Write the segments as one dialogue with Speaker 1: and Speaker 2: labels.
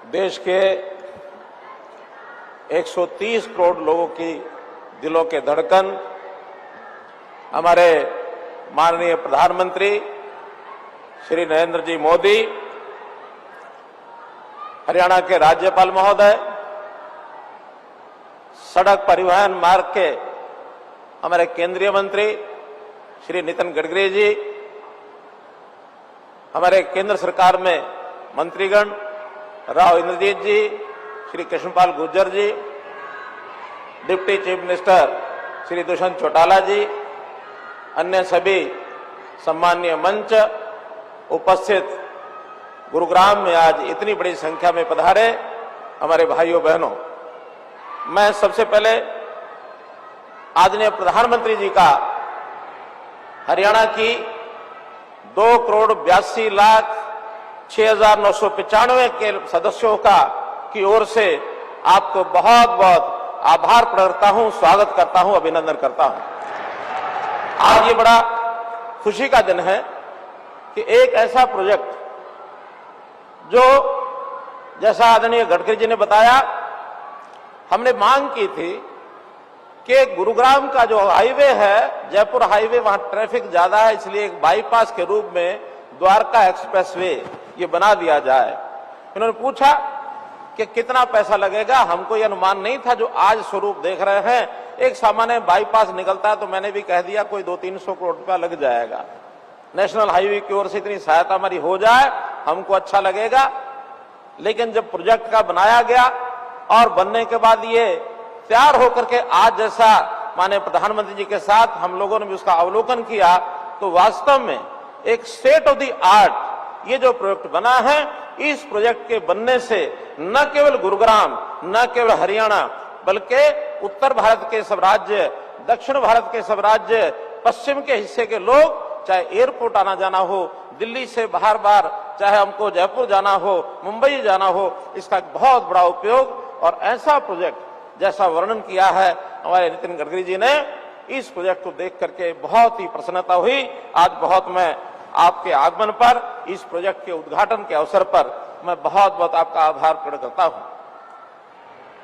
Speaker 1: देश के 130 करोड़ लोगों की दिलों के धड़कन हमारे माननीय प्रधानमंत्री श्री नरेंद्र जी मोदी, हरियाणा के राज्यपाल महोदय, सड़क परिवहन मार्ग के हमारे केंद्रीय मंत्री श्री नितिन गडकरी जी, हमारे केंद्र सरकार में मंत्रीगण Rao Inderjit ji, Shri Krishanpal Gurjar ji, deputy chief minister Shri Dushyant Chautala ji, अन्य सभी सम्मानीय मंच उपस्थित, गुरुग्राम में आज इतनी बड़ी संख्या में पधारे हमारे भाइयों बहनों, मैं सबसे पहले आदरणीय प्रधानमंत्री जी का हरियाणा की 2,82,06,995 के सदस्यों की ओर से आपको बहुत बहुत आभार प्रकट करता हूं, स्वागत करता हूं, अभिनंदन करता हूं। आज ये बड़ा खुशी का दिन है कि एक ऐसा प्रोजेक्ट जो, जैसा आदरणीय गडकरी जी ने बताया, हमने मांग की थी कि गुरुग्राम का जो हाईवे है, जयपुर हाईवे, वहां ट्रैफिक ज्यादा है, इसलिए एक बाईपास के रूप में द्वारका एक्सप्रेसवे ये बना दिया जाए। इन्होंने पूछा कि कितना पैसा लगेगा। हमको यह अनुमान नहीं था जो आज स्वरूप देख रहे हैं। एक सामान्य बाईपास निकलता है तो मैंने भी कह दिया कोई 200-300 करोड़ रुपया लग जाएगा। नेशनल हाईवे की ओर से इतनी सहायता हमारी हो जाए हमको अच्छा लगेगा। लेकिन जब प्रोजेक्ट का बनाया गया और बनने के बाद ये तैयार होकर के आज जैसा माननीय प्रधानमंत्री जी के साथ हम लोगों ने भी उसका अवलोकन किया, तो वास्तव में एक स्टेट ऑफ द आर्ट ये जो प्रोजेक्ट बना है, इस प्रोजेक्ट के बनने से न केवल गुरुग्राम, न केवल हरियाणा, बल्कि उत्तर भारत के सब राज्य, दक्षिण भारत के सब राज्य, पश्चिम के हिस्से के लोग, चाहे एयरपोर्ट आना जाना हो, दिल्ली से बाहर बार, चाहे हमको जयपुर जाना हो, मुंबई जाना हो, इसका बहुत बड़ा उपयोग। और ऐसा प्रोजेक्ट जैसा वर्णन किया है हमारे नितिन गडकरी जी ने, इस प्रोजेक्ट को देख करके बहुत ही प्रसन्नता हुई। आज बहुत मैं आपके आगमन पर, इस प्रोजेक्ट के उद्घाटन के अवसर पर मैं बहुत बहुत आपका आभार प्रकट करता हूं।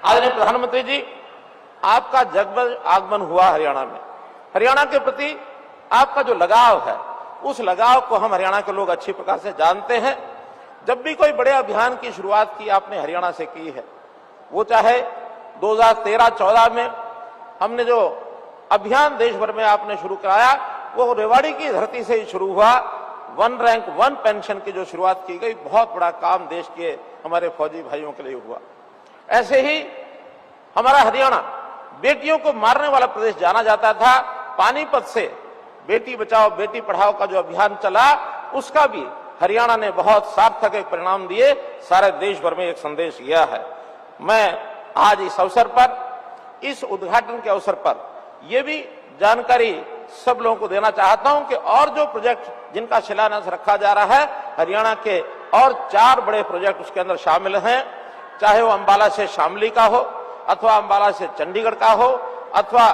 Speaker 1: आदरणीय प्रधानमंत्री जी, आपका जगमग आगमन हुआ हरियाणा में। हरियाणा के प्रति आपका जो लगाव है, उस लगाव को हम हरियाणा के लोग अच्छी प्रकार से जानते हैं। जब भी कोई बड़े अभियान की शुरुआत की आपने हरियाणा से की है, वो चाहे 2013-14 में हमने जो अभियान देश भर में आपने शुरू कराया, वो रेवाड़ी की धरती से ही शुरू हुआ। 1 रैंक 1 पेंशन की जो शुरुआत की गई, बहुत बड़ा काम देश के हमारे फौजी भाइयों के लिए हुआ। ऐसे ही हमारा हरियाणा बेटियों को मारने वाला प्रदेश जाना जाता था। पानीपत से बेटी बचाओ बेटी पढ़ाओ का जो अभियान चला, उसका भी हरियाणा ने बहुत सार्थक परिणाम दिए, सारे देश भर में एक संदेश गया है। मैं आज इस अवसर पर, इस उद्घाटन के अवसर पर यह भी जानकारी सब लोगों को देना चाहता हूं कि और जो प्रोजेक्ट जिनका शिलान्यास रखा जा रहा है, हरियाणा के और 4 बड़े प्रोजेक्ट उसके अंदर शामिल हैं। चाहे वो अंबाला से शामली का हो, अथवा अंबाला से चंडीगढ़ का हो, अथवा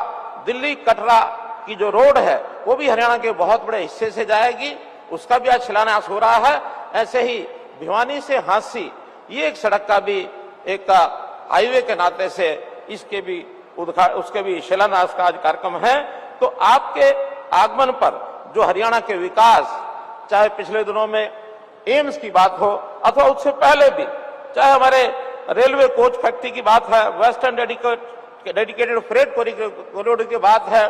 Speaker 1: दिल्ली कटरा की जो रोड है वो भी हरियाणा के बहुत बड़े हिस्से से जाएगी, उसका भी आज शिलान्यास हो रहा है। ऐसे ही भिवानी से हांसी, ये एक सड़क का भी एक हाईवे के नाते से उसके भी शिलान्यास का आज कार्यक्रम है। तो आपके आगमन पर जो हरियाणा के विकास, चाहे पिछले दिनों में एम्स की बात हो, अथवा उससे पहले भी, चाहे हमारे रेलवे कोच फैक्ट्री की बात है, वेस्टर्न डेडिकेटेड फ्रेट कॉरिडोर की बात है,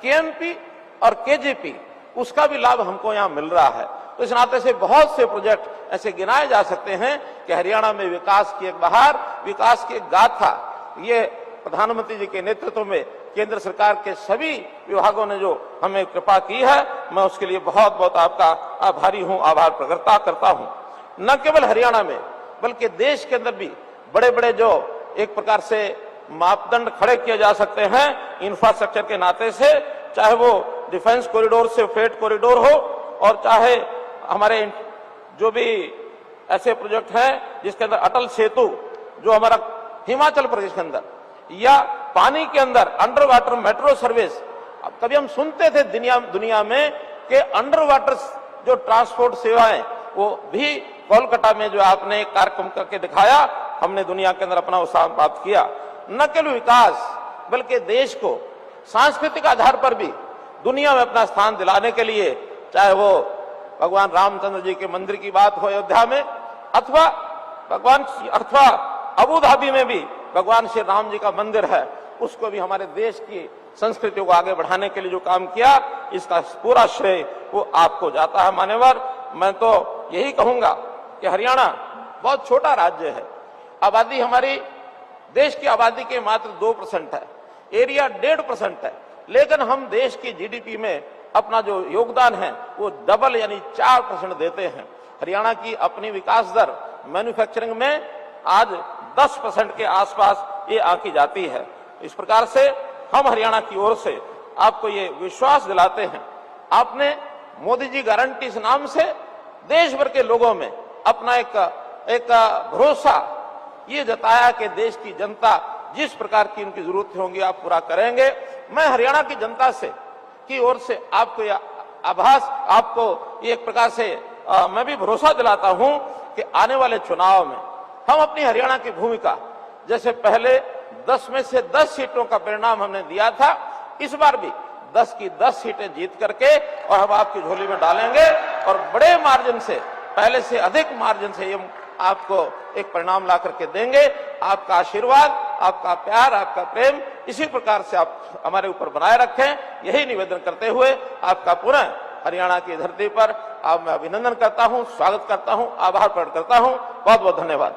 Speaker 1: केएमपी और केजीपी, उसका भी लाभ हमको यहाँ मिल रहा है। तो इस नाते से बहुत से प्रोजेक्ट ऐसे गिनाए जा सकते हैं कि हरियाणा में विकास की एक बहार, विकास की एक गाथा, ये प्रधानमंत्री जी के नेतृत्व में केंद्र सरकार के सभी विभागों ने जो हमें कृपा की है, मैं उसके लिए बहुत बहुत आपका आभारी हूं, आभार प्रकट करता हूं। न केवल हरियाणा में बल्कि देश के अंदर भी बड़े बड़े जो एक प्रकार से मापदंड खड़े किए जा सकते हैं इंफ्रास्ट्रक्चर के नाते से, चाहे वो डिफेंस कॉरिडोर से फ्रेट कॉरिडोर हो, और चाहे हमारे जो भी ऐसे प्रोजेक्ट हैं जिसके अंदर अटल सेतु जो हमारा हिमाचल प्रदेश के अंदर, या पानी के अंदर अंडर वाटर मेट्रो सर्विस। कभी हम सुनते थे दुनिया में कि अंडर वाटर जो ट्रांसपोर्ट सेवाएं वो भी कोलकाता में जो आपने एक कार्यक्रम करके दिखाया, हमने दुनिया के अंदर अपना उत्साह प्राप्त किया। न केवल विकास बल्कि देश को सांस्कृतिक आधार पर भी दुनिया में अपना स्थान दिलाने के लिए, चाहे वो भगवान रामचंद्र जी के मंदिर की बात हो अयोध्या में, अथवा अबू धाबी में भी भगवान श्री राम जी का मंदिर है, उसको भी हमारे देश की संस्कृति को आगे बढ़ाने के लिए जो काम किया, इसका पूरा श्रेय वो आपको जाता है। मान्यवर, मैं तो यही कहूंगा कि हरियाणा बहुत छोटा राज्य है, आबादी हमारी देश की आबादी के मात्र 2% है, एरिया 1.5% है, लेकिन हम देश की जीडीपी में अपना जो योगदान है वो डबल यानी 4% देते हैं। हरियाणा की अपनी विकास दर मैन्युफैक्चरिंग में आज 10% के आसपास ये आंकी जाती है। इस प्रकार से हम हरियाणा की ओर से आपको ये विश्वास दिलाते हैं, आपने मोदी जी गारंटी इस नाम से देश भर के लोगों में अपना एक भरोसा ये जताया कि देश की जनता जिस प्रकार की उनकी जरूरत होंगी आप पूरा करेंगे। मैं हरियाणा की जनता से की ओर से आपको यह आभास, आपको एक प्रकार से मैं भी भरोसा दिलाता हूं कि आने वाले चुनाव में हम अपनी हरियाणा की भूमिका, जैसे पहले 10 में से 10 सीटों का परिणाम हमने दिया था, इस बार भी 10 की 10 सीटें जीत करके और हम आपकी झोली में डालेंगे और बड़े मार्जिन से, पहले से अधिक मार्जिन से हम आपको एक परिणाम ला करके देंगे। आपका आशीर्वाद, आपका प्यार, आपका प्रेम इसी प्रकार से आप हमारे ऊपर बनाए रखें, यही निवेदन करते हुए आपका पुनः हरियाणा की धरती पर मैं अभिनंदन करता हूं, स्वागत करता हूं, आभार प्रकट करता हूं। बहुत बहुत धन्यवाद।